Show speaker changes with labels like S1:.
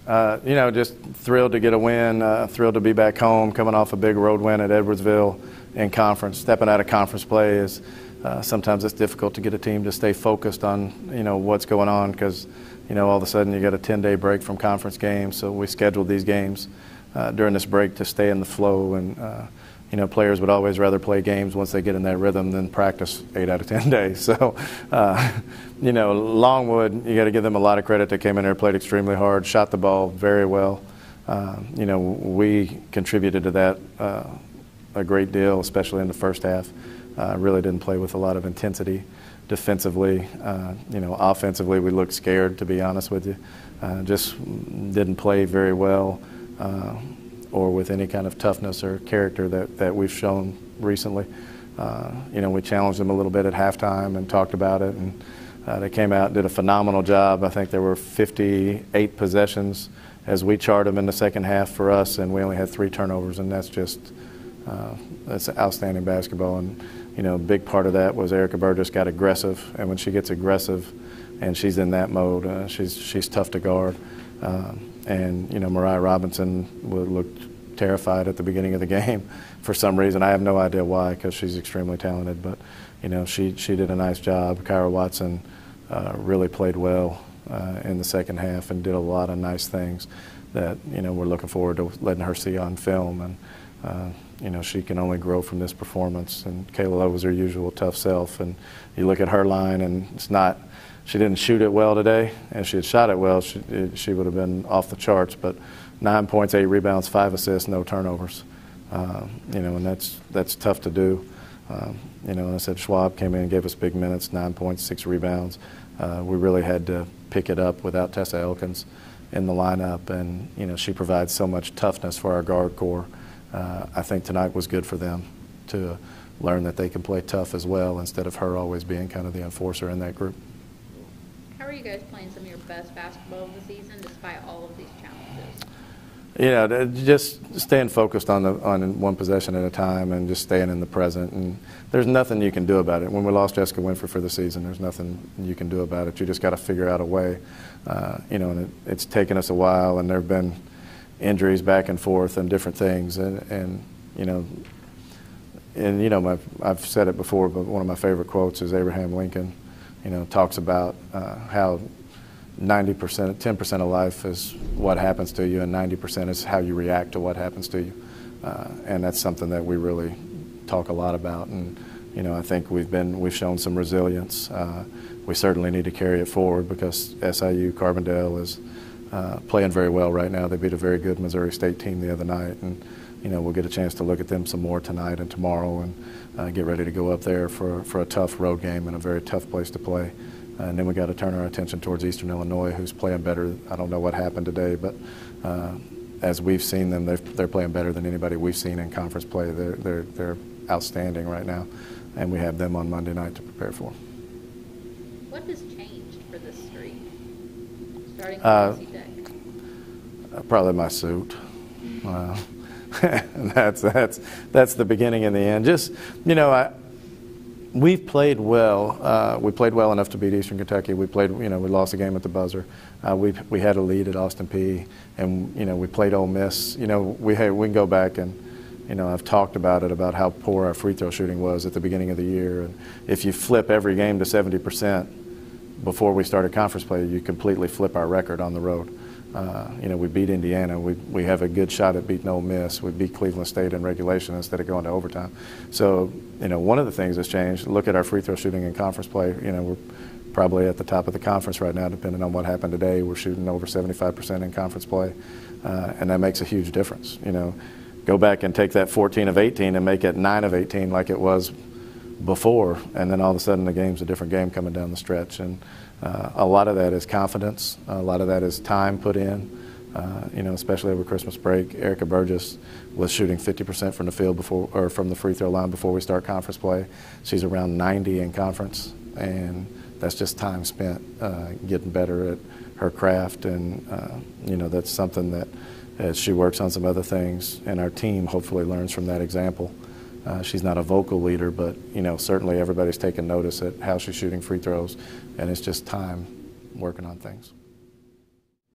S1: Just thrilled to get a win, thrilled to be back home, coming off a big road win at Edwardsville in conference. Stepping out of conference play is sometimes it's difficult to get a team to stay focused on, what's going on because, all of a sudden you get a 10-day break from conference games. So we scheduled these games during this break to stay in the flow. And, players would always rather play games once they get in that rhythm than practice 8 out of 10 days. So, Longwood, you got to give them a lot of credit. They came in there, played extremely hard, shot the ball very well. We contributed to that a great deal, especially in the first half. Really didn't play with a lot of intensity defensively. Offensively, we looked scared, to be honest with you. Just didn't play very well or with any kind of toughness or character that we've shown recently. We challenged them a little bit at halftime and talked about it, and they came out and did a phenomenal job. I think there were 58 possessions as we chart them in the second half for us, and we only had 3 turnovers, and that's outstanding basketball. And a big part of that was Erica Burgess got aggressive, and when she gets aggressive and she's in that mode, she's tough to guard. Mariah Robinson looked terrified at the beginning of the game for some reason. I have no idea why, because she's extremely talented, but she did a nice job. Kyra Watson really played well in the second half and did a lot of nice things that we're looking forward to letting her see on film. And she can only grow from this performance. And Kayla Lowe was her usual tough self. And you look at her line, and she didn't shoot it well today. If she had shot it well, she would have been off the charts. But 9 points, 8 rebounds, 5 assists, no turnovers. And that's tough to do. And I said Schwab came in and gave us big minutes, 9 points, 6 rebounds. We really had to pick it up without Tessa Elkins in the lineup. And, she provides so much toughness for our guard core. I think tonight was good for them to learn that they can play tough as well instead of her always being kind of the enforcer in that group.
S2: How are you guys playing some of your best basketball of the season despite all of these challenges?
S1: Just staying focused on one possession at a time and just staying in the present. And there's nothing you can do about it. When we lost Jessica Winfrey for the season, there's nothing you can do about it. You just got to figure out a way. And it's taken us a while, and there have been injuries back and forth and different things. I've said it before, but one of my favorite quotes is Abraham Lincoln. Talks about how 90%, 10% of life is what happens to you, and 90% is how you react to what happens to you. And that's something that we really talk a lot about. And I think we've shown some resilience. We certainly need to carry it forward because SIU Carbondale is playing very well right now. They beat a very good Missouri State team the other night, and we'll get a chance to look at them some more tonight and tomorrow, and get ready to go up there for a tough road game and a very tough place to play. And then we got to turn our attention towards Eastern Illinois, who's playing better. I don't know what happened today, but as we've seen them, they're playing better than anybody we've seen in conference play. They're outstanding right now, and we have them on Monday night to prepare for.
S2: What has changed for this streak, starting with Tech?
S1: Probably my suit. That's the beginning and the end. Just we've played well. We played well enough to beat Eastern Kentucky. We played. We lost a game at the buzzer. We had a lead at Austin Peay, and we played Ole Miss. We can go back and I've talked about it, about how poor our free throw shooting was at the beginning of the year. And if you flip every game to 70% before we started conference play, you completely flip our record on the road. We beat Indiana. We have a good shot at beating Ole Miss. We beat Cleveland State in regulation instead of going to overtime. So, one of the things that's changed, look at our free throw shooting in conference play. We're probably at the top of the conference right now, depending on what happened today. We're shooting over 75% in conference play, and that makes a huge difference. Go back and take that 14 of 18 and make it 9 of 18 like it was before, and then all of a sudden the game's a different game coming down the stretch. And a lot of that is confidence. A lot of that is time put in. Especially over Christmas break, Erica Burgess was shooting 50% from the field from the free throw line before we start conference play. She's around 90 in conference, and that's just time spent getting better at her craft. And that's something that, as she works on some other things, and our team hopefully learns from that example. She's not a vocal leader, but certainly everybody's taking notice at how she's shooting free throws, and it's just time working on things.